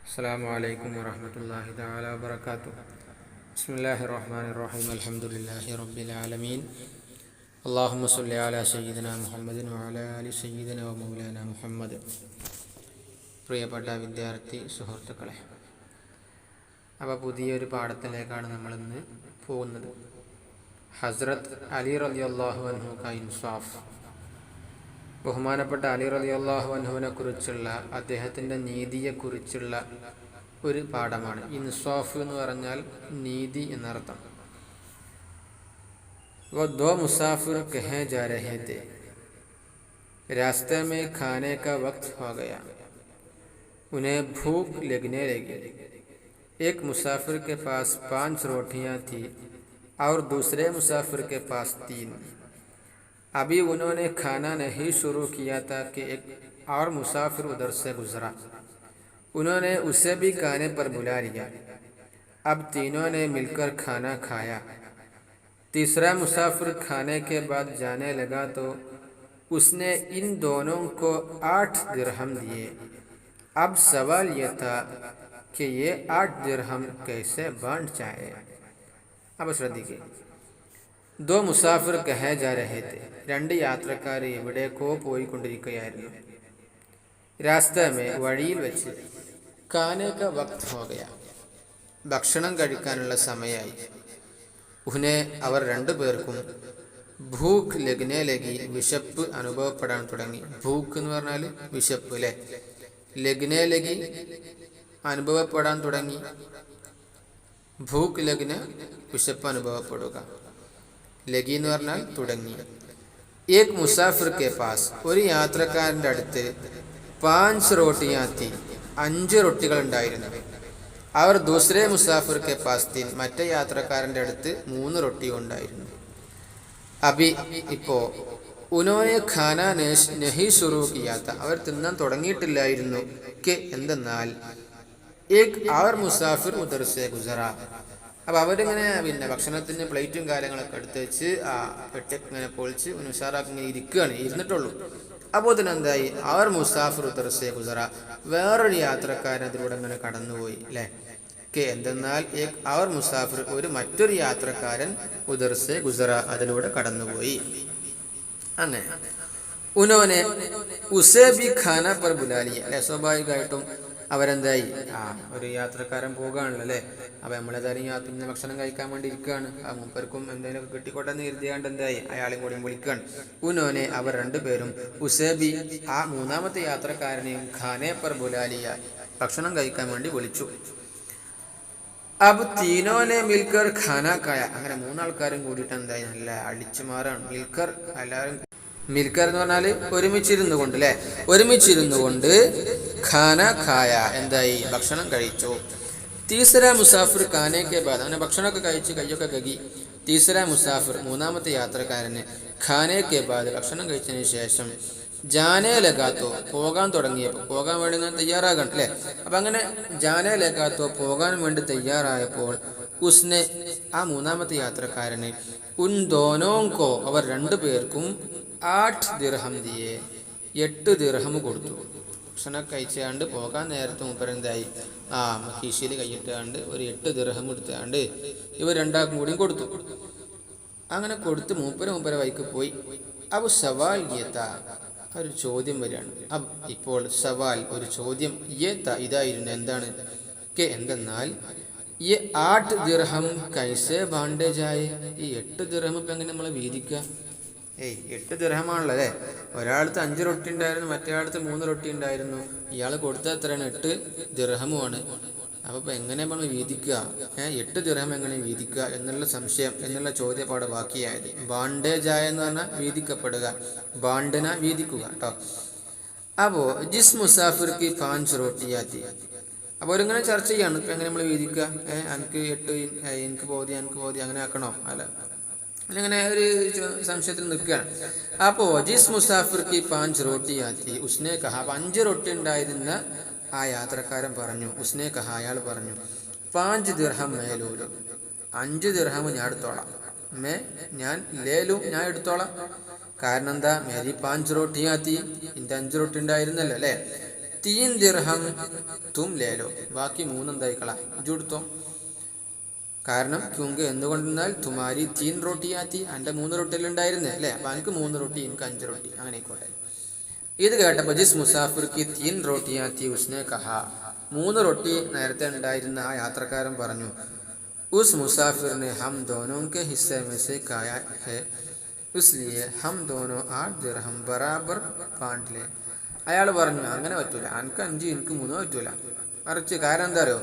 അസ്സലാമു അലൈക്കും വറഹ്മത്തുള്ളാഹി തആല വബറകാതുഹു. ബിസ്മില്ലാഹിർ റഹ്മാനിർ റഹീം. അൽഹംദുലില്ലാഹി റബ്ബിൽ ആലമീൻ. അല്ലാഹുമ്മ സ്വല്ലി അലാ സയ്യിദിനാ മുഹമ്മദിൻ വഅലാ ആലി സയ്യിദിനാ വമൗലാനാ മുഹമ്മദ്. പ്രിയപ്പെട്ട വിദ്യാർത്ഥി സുഹൃത്തുക്കളെ, അപ്പോൾ പുതിയൊരു പാഠത്തിലേക്കാണ് നമ്മളിന്ന് പോകുന്നത്. ഹസ്രത്ത് അലി റളിയല്ലാഹു അൻഹു കാ ഇൻസാഫ്. ബഹുമാനപ്പെട്ട അലി റളിയല്ലാഹു അൻഹുവിനെ കുറിച്ചുള്ള അദ്ദേഹത്തിൻ്റെ നീതിയെക്കുറിച്ചുള്ള ഒരു പാഠമാണ്. ഇൻസാഫ് എന്ന് പറഞ്ഞാൽ നീതി എന്നർത്ഥം. वो दो मुसाफिर कहीं जा रहे थे, रास्ते में खाने का वक्त हो गया, उन्हें भूख लगने लगी. एक मुसाफिर के पास 5 रोटियां थी और दूसरे मुसाफिर के पास 3. अभी उन्होंने खाना नहीं शुरू किया था कि एक और मुसाफिर उधर से गुजरा. उन्होंने उसे भी खाने पर बुला लिया. अब तीनों ने मिलकर खाना खाया. तीसरा मुसाफिर खाने के बाद जाने लगा तो उसने इन दोनों को 8 दिरहम दिए. अब सवाल यह था कि ये 8 दिरहम कैसे बांट जाए. अब ശ്രദ്ധിക്കുക. ദോ മുസാഫിർ കഹേ ജാ രഹേ തെ. 2 യാത്രക്കാർ എവിടേക്കോ പോയിക്കൊണ്ടിരിക്കുകയായിരുന്നു. രാസ്തമേ, വഴിയിൽ വെച്ച്, ഖാനെ കാ വഖ്ത് ഹോ ഗയാ, ഭക്ഷണം കഴിക്കാനുള്ള സമയമായി. ഉഹ്നെ, അവർ 2 പേർക്കും, ഭൂഖ് ലഗ്നെ ലഗി, വിശപ്പ് അനുഭവപ്പെടാൻ തുടങ്ങി. ഭൂഖ് എന്ന് പറഞ്ഞാൽ വിശപ്പ് അല്ലേ. ലഗ്നെ ലഗി, അനുഭവപ്പെടാൻ തുടങ്ങി. ഭൂഖ് ലഗ്ന, വിശപ്പ് അനുഭവപ്പെടുക. ലഗി എന്ന് പറഞ്ഞാൽ തുടങ്ങി. ഏക് മുസാഫിർ കെ പാസ്, ഒരു യാത്രക്കാരൻ്റെ അടുത്ത് 5 റോട്ടിയാ തീ, 5 റൊട്ടികൾ ഉണ്ടായിരുന്നു. അവർ ദൂസരെ മുസാഫിർ കെ പാസ് 3, മറ്റേ യാത്രക്കാരൻ്റെ അടുത്ത് 3 റൊട്ടി ഉണ്ടായിരുന്നു. അബി, ഇപ്പോൾ, ഉനോനെ ഖാന നഹി ശുറൂ കിയാത്ത, അവർ തിന്നാൻ തുടങ്ങിയിട്ടില്ലായിരുന്നു. കെ എന്തെന്നാൽ, ഏക് അവർ മുസാഫിർ ഉദർ സെ ഗുസറ. അപ്പോൾ അവരിങ്ങനെ ഭക്ഷണത്തിന് പ്ലേറ്റും കാര്യങ്ങളൊക്കെ എടുത്ത് വെച്ച് ആ പെട്ടൊക്കെ ഇങ്ങനെ പൊളിച്ച് ഉഷാറാക്കി ഇങ്ങനെ ഇരിക്കുകയാണ്, ഇരുന്നിട്ടുള്ളൂ. അപ്പോൾ തന്നെ എന്തായി, അവർ മുസാഫിർ ഉദർ സെ ഗുസറ, വേറൊരു യാത്രക്കാരൻ അതിലൂടെ ഇങ്ങനെ കടന്നുപോയി അല്ലേ. കെ എന്തെന്നാൽ, ഏക് അവർ മുസാഫിർ, ഒരു മറ്റൊരു യാത്രക്കാരൻ, ഉദർ സെ ഗുസറ, അതിലൂടെ കടന്നുപോയി. അങ്ങനെ ഉനോനെ ഉസേ ബി ഖാന പർ ബുലാലിയ അല്ലെ. സ്വാഭാവികമായിട്ടും അവരെന്തായി, ഒരു യാത്രക്കാരൻ പോകുകയാണല്ലോ അല്ലേ. അപ്പോൾ നമ്മളേതായാലും പിന്നെ ഭക്ഷണം കഴിക്കാൻ വേണ്ടി ഇരിക്കുകയാണ്. ആ മൂപ്പർക്കും എന്തെങ്കിലുമൊക്കെ കിട്ടിക്കോട്ടെ എന്ന് കരുതിയാണ്ട് എന്തായി, അയാളെയും കൂടി വിളിക്കുകയാണ്. ഉനോനെ, അവർ 2 പേരും, ഉസേബി, ആ 3ാമത്തെ യാത്രക്കാരനെയും, ഖാനെ പർ ബുലാലിയ, ഭക്ഷണം കഴിക്കാൻ വേണ്ടി വിളിച്ചു. അബ് തീനോനെ മിൽക്കർ ഖാന കായ, അങ്ങനെ 3 ആൾക്കാരും കൂടിയിട്ട് എന്തായി, നല്ല അടിച്ചു മാറാണ്. മിൽക്കർ, എല്ലാവരും മിൽക്കർ എന്ന് പറഞ്ഞാൽ ഒരുമിച്ചിരുന്നു കൊണ്ട് അല്ലേ, ഒരുമിച്ചിരുന്നു കൊണ്ട് ഖാന ഖായ, എന്തായി, ഭക്ഷണം കഴിച്ചു. തീസര മുസാഫിർ ഖാനെ കെ ബാദ്, അങ്ങനെ ഭക്ഷണമൊക്കെ കഴിച്ച് കയ്യൊക്കെ കഴുകി. തീസര മുസാഫിർ, 3ാമത്തെ യാത്രക്കാരന്, ഖാനെ കെ ബാദ്, ഭക്ഷണം കഴിച്ചതിന് ശേഷം, ജാനേ ലഗാത്തോ, പോകാൻ തുടങ്ങിയപ്പോൾ, പോകാൻ വേണ്ടി ഇങ്ങനെ തയ്യാറാകണം അല്ലേ. അപ്പം അങ്ങനെ ജാനേ ലഗാത്തോ, പോകാൻ വേണ്ടി തയ്യാറായപ്പോൾ, ഉസ്നെ, ആ 3ാമത്തെ യാത്രക്കാരന്, ഉൻ ദോനോങ്കോ, അവർ 2 പേർക്കും 8 ദിർഹം ദിയെ, 8 ദിർഹം കൊടുത്തു. ഭക്ഷണം കഴിച്ചാണ്ട് പോകാൻ നേരത്തെ മൂപ്പരെന്തായി, കീശയിൽ കൈയിട്ടാണ്ട് ഒരു 8 ദിർഹം എടുത്താണ്ട് ഇവർ 2ആൾക്കും കൂടിയും കൊടുത്തു. അങ്ങനെ കൊടുത്ത് മൂപ്പരെ വൈക്ക് പോയി. അബ് സവാൽ യേത്ത, ഒരു ചോദ്യം വരികയാണ്. അബ്, ഇപ്പോൾ, സവാൽ, ഒരു ചോദ്യം, യേത്ത, ഇതായിരുന്നു. എന്താണ്? കെ എന്തെന്നാൽ, ഈ 8 ദിർഹം കൈസേ ബാണ്ടേ ജായേ, ഈ 8 ദിർഹം ഇപ്പം എങ്ങനെ നമ്മളെ വീതിക്കുക? 8 ദിർഹമാണല്ലോ അല്ലേ. ഒരാളത്ത് 5 റൊട്ടി ഉണ്ടായിരുന്നു, മറ്റേ ആളത്ത് 3 റൊട്ടി ഉണ്ടായിരുന്നു. ഇയാൾ കൊടുത്ത എത്രയാണ്? 8 ദിർഹമുമാണ്. അപ്പോൾ ഇപ്പം എങ്ങനെ നമ്മൾ വീതിക്കുക? 8 ദിർഹം എങ്ങനെ വീതിക്കുക എന്നുള്ള സംശയം, എന്നുള്ള ചോദ്യപ്പാട് ബാക്കിയായത്. ബാണ്ടേ ജായ എന്ന് പറഞ്ഞാൽ വീതിക്കപ്പെടുക, ബാണ്ടന വീതിക്കുക കേട്ടോ. അപ്പോൾ ജിസ് മുസാഫിർ കി 5 റോട്ടിയാത്തി, അപ്പോൾ അവരിങ്ങനെ ചർച്ച ചെയ്യാണ്, ഇപ്പം എങ്ങനെ നമ്മൾ വീതിക്കുക? എനിക്ക് 8, എനിക്ക് പോതി, അങ്ങനെ ആക്കണോ? അല്ല, അങ്ങനെ ഒരു സംശയത്തിൽ നിൽക്കുകയാണ്. അപ്പോൾ ജിസ് മുസാഫിർ കി 5 റോട്ടിയാത്തി ഉസ്നെ കഹ, 5 റൊട്ടി ഉണ്ടായിരുന്ന ആ യാത്രക്കാരൻ പറഞ്ഞു, ഉസ്നെ കഹ, അയാൾ പറഞ്ഞു, 5 ദിർഹം മേലൂലും, 5 ദിർഹം ഞാൻ എടുത്തോളാം. ഞാൻ ലേലും, ഞാൻ എടുത്തോളാം. കാരണം എന്താ, മേരി 5 റോട്ടിയാത്തി, എൻ്റെ 5 റൊട്ടി ഉണ്ടായിരുന്നല്ലോ അല്ലേ. തീൻ ദിർഹം തും ലേലോ, ബാക്കി 3 എന്തായിക്കളാ ഇജ് കൊടുത്തോ. കാരണം ക്യൂങ്ക് എന്തുകൊണ്ടെന്നാൽ തുമാരി തീൻ റൊട്ടിയാത്തി, എൻ്റെ 3 റൊട്ടിയിൽ ഉണ്ടായിരുന്നേ അല്ലേ, അപ്പം എനിക്ക് 3 റൊട്ടി എനിക്ക് 5 റൊട്ടി അങ്ങനെ ആയിക്കോട്ടെ. ഇത് കേട്ടപ്പോൾ ജിസ് മുസാഫിർക്ക് തീൻ റോട്ടിയാത്തി ഉസ്നെ കഹാ, 3 റൊട്ടി നേരത്തെ ഉണ്ടായിരുന്ന ആ യാത്രക്കാരൻ പറഞ്ഞു, ഉസ് മുസാഫിറിനെ ഹം ദോനോ കെ ഹിസ്സെ മേ സെ കായ ഹെ ഇസ്ലിയെ ഹം ദോനോ 8 ദിർഹം ബറാബർ ബാണ്ട് ലേ. അയാൾ പറഞ്ഞു അങ്ങനെ പറ്റൂല, എനിക്ക് 5 എനിക്ക് 3 പറ്റൂല, മറിച്ച് കാരണം എന്താ അറിയോ,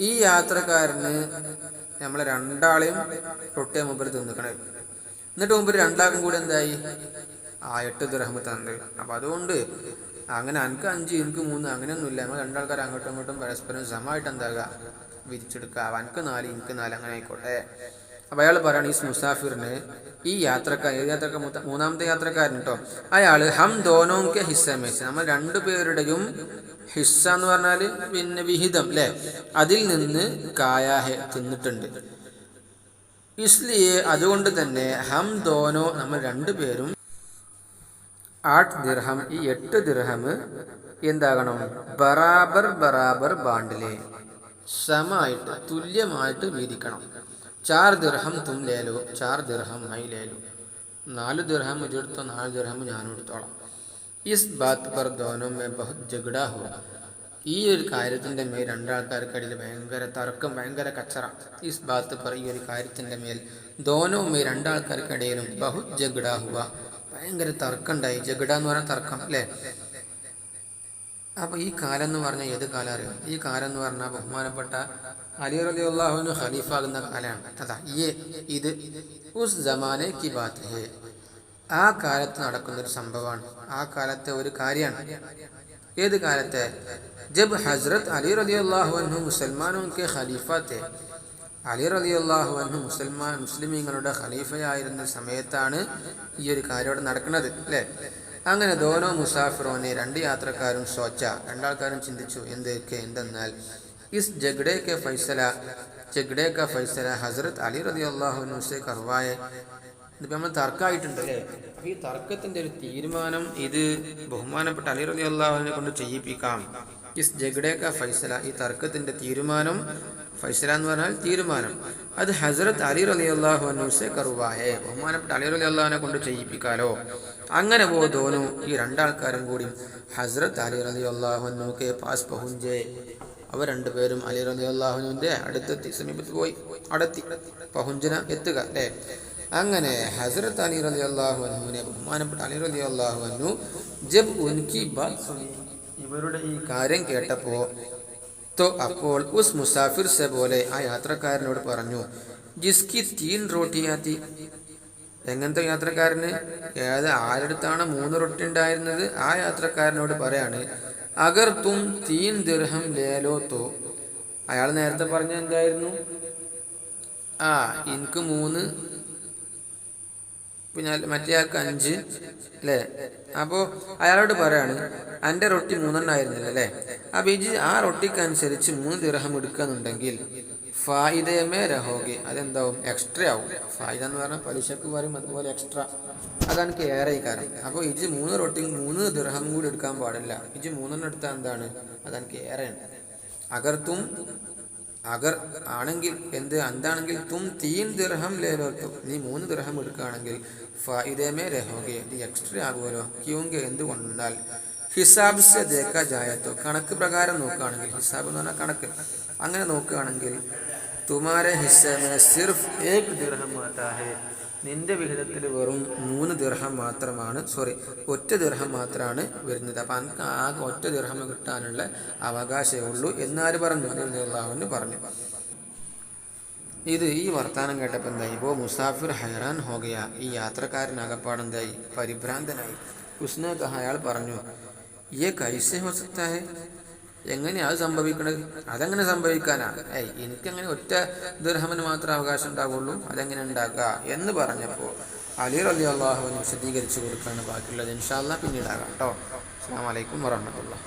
ഈ യാത്രക്കാരന് നമ്മളെ രണ്ടാളെയും റൊട്ടിയെ മുമ്പിൽ തിന്നിക്കണേ, എന്നിട്ട് മുമ്പിൽ രണ്ടാൾക്കും കൂടി എന്തായി 8 ദിർഹം തന്നത്. അപ്പം അതുകൊണ്ട് അങ്ങനെ എനിക്ക് 5 എനിക്ക് 3 അങ്ങനെയൊന്നുമില്ല, നമ്മൾ രണ്ടാൾക്കാർ അങ്ങോട്ടും ഇങ്ങോട്ടും പരസ്പരം സമമായിട്ട് എന്താകുക വിരിച്ചെടുക്കുക, എനിക്ക് 4 എനിക്ക് 4 അങ്ങനെ ആയിക്കോട്ടെ. അപ്പം അയാൾ പറയാണ് ഈ മുസാഫിറിന്, ഈ യാത്രക്കാരൻ മൂന്നാമത്തെ യാത്രക്കാരൻ കേട്ടോ, അയാൾ ഹം ദോനോക്കെ ഹിസ്സ മേസ്, നമ്മൾ 2 പേരുടെയും ഹിസ്സ എന്ന് പറഞ്ഞാൽ പിന്നെ വിഹിതം അല്ലേ, അതിൽ നിന്ന് കായാഹെ തിന്നിട്ടുണ്ട്. ഇസ്ലിയെ അതുകൊണ്ട് തന്നെ ഹം ദോനോ നമ്മൾ 2 പേരും 8 ദിർഹം, ഈ 8 ദിർഹം എന്താകണം ബറാബർ ബറാബർ ബാണ്ടിലെ സമമായിട്ട് തുല്യമായിട്ട് വീതിക്കണം. 4 ദിർഹം തും ലേലോ 4 ദിർഹം മൈ ലേലോ, 4 ദിർഹം ഇതെടുത്തോ 4 ദിർഹം ഞാനും എടുത്തോളാം. ഇസ് ബാത്ത് പർ ദോനോ മേ ബഹുത് ജഗ്ഡാ ഹുവ, ഈ ഒരു കാര്യത്തിൻ്റെ മേൽ രണ്ടാൾക്കാർക്കിടയിൽ ഭയങ്കര തർക്കം, ഭയങ്കര കച്ചറ. ഇസ് ബാത്ത് പർ, ഈ ഒരു കാര്യത്തിൻ്റെ മേൽ ദോനോ മേ രണ്ടാൾക്കാർക്കിടയിലും ബഹുത് ജഗ്ഡാ ഹുവ, ഭയങ്കര തർക്കം ഉണ്ടായി. ജഗ്ഡ എന്ന് പറഞ്ഞാൽ തർക്കം അല്ലേ. അപ്പോൾ ഈ കാലം എന്ന് പറഞ്ഞാൽ ഏത് കാലം അറിയാം, ഈ കാലം എന്ന് പറഞ്ഞാൽ ബഹുമാനപ്പെട്ട അലി റളിയല്ലാഹു അൻഹു ഖലീഫാകുന്ന കാലമാണ്. അതാ ഇത് ഉസ് ജമാനെ കി ബാത്ത് ഹേ, ആ കാലത്ത് നടക്കുന്നൊരു സംഭവമാണ്, ആ കാലത്തെ ഒരു കാര്യമാണ്. ഏത് കാലത്തെ? ജബ് ഹസ്രത്ത് അലി റളിയല്ലാഹു അൻഹു മുസൽമാനോं के ഖലീഫ थे, അലി റളിയല്ലാഹു അൻഹു മുസ്ലിമീങ്ങളുടെ ഖലീഫയായിരുന്ന സമയത്താണ് ഈ ഒരു കാര്യം ഇവിടെ നടക്കുന്നത് അല്ലേ. അങ്ങനെ ദോനോ മുസാഫിറോനെ 2 യാത്രക്കാരും സോച്ച, രണ്ടാൾക്കാരും ചിന്തിച്ചു എന്തെന്നാൽ ഇസ് ജഗ്ഡേ ക ഫൈസല ഹസ്രത്ത് അലി റളിയല്ലാഹു അൻഹു സെ കർവായെ, ഇതിപ്പോൾ നമ്മൾ തർക്കമായിട്ടുണ്ട് അല്ലേ. അപ്പോൾ ഈ തർക്കത്തിൻ്റെ ഒരു തീരുമാനം ഇത് ബഹുമാനപ്പെട്ട അലി റളിയല്ലാഹു അൻഹുവിനെ കൊണ്ട് ചെയ്യിപ്പിക്കാം. ഇസ് ജഗ്ഡേ ക ഫൈസല, ഈ തർക്കത്തിൻ്റെ തീരുമാനം, ഫൈസല എന്ന് പറഞ്ഞാൽ തീരുമാനം, അത് ഹസ്രത്ത് അലി റളിയല്ലാഹു അൻഹു സെ കർവായെ, ബഹുമാനപ്പെട്ട അലി റളിയല്ലാഹുവിനെ കൊണ്ട് ചെയ്യിപ്പിക്കാലോ. അങ്ങനെ ദോനോ ഈ 2 ആൾക്കാരും കൂടി ഹസ്രത്ത് അലി റളിയല്ലാഹു അൻഹു കെ പാസ് പഹുഞ്ചേ, അവർ 2 പേരും അലി റളിയല്ലാഹുവിൻ്റെ അടുത്തെത്തി, സമീപത്ത് പോയി, അടുത്തി, പഹുഞ്ചന എത്തുക അല്ലേ. അങ്ങനെ ഹസ്രത്ത് അലി റളിയല്ലാഹു അൻഹുവിനെ ബഹുമാനപ്പെട്ട അലി റളിയല്ലാഹു അൻഹു ജബ് ഉൻകി ബാത് സുനി, ഇവരുടെ ഈ കാര്യം കേട്ടപ്പോൾ അപ്പോൾ ഉസ് മുസാഫിർ സെ പോലെ, ആ യാത്രക്കാരനോട് പറഞ്ഞു, ജിസ്കി 3 റോട്ടിയാത്തി, എങ്ങനത്തെ യാത്രക്കാരന്, ആരടുത്താണ് 3 റൊട്ടി ഉണ്ടായിരുന്നത് ആ യാത്രക്കാരനോട് പറയാണ്, അഗർ തും 3 ദിർഹം ലേലോ തോ, അയാൾ നേരത്തെ പറഞ്ഞ എന്തായിരുന്നു, എനിക്ക് 3 പിന്നെ മറ്റേയാൾക്ക് 5 അല്ലേ. അപ്പോൾ അയാളോട് പറയാണ് എൻ്റെ റൊട്ടി 3 ആയിരുന്നില്ല അല്ലേ, അപ്പോൾ ആ റൊട്ടിക്കനുസരിച്ച് 3 ദിർഹം എടുക്കുന്നുണ്ടെങ്കിൽ ഫായിദമേ രഹോഗെ, അതെന്താവും എക്സ്ട്രാ ആവും. ഫായിദ എന്ന് പറഞ്ഞാൽ പലിശക്ക് പറയും, അതുപോലെ എക്സ്ട്രാ, അതെനിക്ക് ഏറെ കാര്യം. അപ്പോൾ 3 റൊട്ടി 3 ദിർഹം കൂടി എടുക്കാൻ പാടില്ല, 3 എടുത്താൽ എന്താണ്, അതെനിക്ക് ഏറെയാണ്. അഗർ ആണെങ്കിൽ എന്താണെങ്കിൽ തും 3 ദിർഹം ലേലോത്തും, നീ 3 ദിർഹം എടുക്കുകയാണെങ്കിൽ ഫായിദമേ രഹോഗെ, ഇത് എക്സ്ട്രാ ആകുമല്ലോ. ക്യൂങ്കെ എന്തുകൊണ്ടെന്നാൽ ഹിസാബ് സെ ദേക്കാ ജായത്തോ, കണക്ക് പ്രകാരം നോക്കുകയാണെങ്കിൽ, ഹിസാബ് എന്ന് പറഞ്ഞാൽ കണക്ക്, അങ്ങനെ നോക്കുകയാണെങ്കിൽ തുമാരെ ഹിസ്സമേ സിർഫ് 1 ദിർഹം ആതാ ഹേ, നിന്റെ വിഹിതത്തിൽ വെറും 3 ദിർഹം മാത്രമാണ്, ഒറ്റ ദിർഹം മാത്രമാണ് വരുന്നത്. അപ്പം എനിക്ക് ആകെ ഒറ്റ ദിർഹം കിട്ടാനുള്ള അവകാശമേ ഉള്ളൂ എന്നാര് പറഞ്ഞു, അല്ലാഹു പറഞ്ഞു. ഇത് ഈ വർത്താനം കേട്ടപ്പോൾ എന്തായി, ഇപ്പോൾ മുസാഫിർ ഹൈറാൻ ഹോഗയ, ഈ യാത്രക്കാരനകപ്പാടെന്തായി, പരിഭ്രാന്തനായി. ഉസ്നെ കഹ, അയാൾ പറഞ്ഞു, യേ കൈസെ ഹോ സക്താ ഹേ, എങ്ങനെയാ അത് സംഭവിക്കണത്, അതെങ്ങനെ സംഭവിക്കാനാ, എനിക്കങ്ങനെ ഒറ്റ ദിർഹമിന് മാത്രമേ അവകാശം ഉണ്ടാവുള്ളൂ, അതെങ്ങനെ ഉണ്ടാക്കുക എന്ന് പറഞ്ഞപ്പോൾ അലി റളിയല്ലാഹു അൻഹു വിശദീകരിച്ചു കൊടുക്കുകയാണ് ബാക്കിയുള്ളത്. ഇൻഷാ അല്ലാഹ് പിന്നീടാകാം കേട്ടോ. അസ്സലാമു അലൈക്കും വറഹ്മത്തുള്ളാഹി.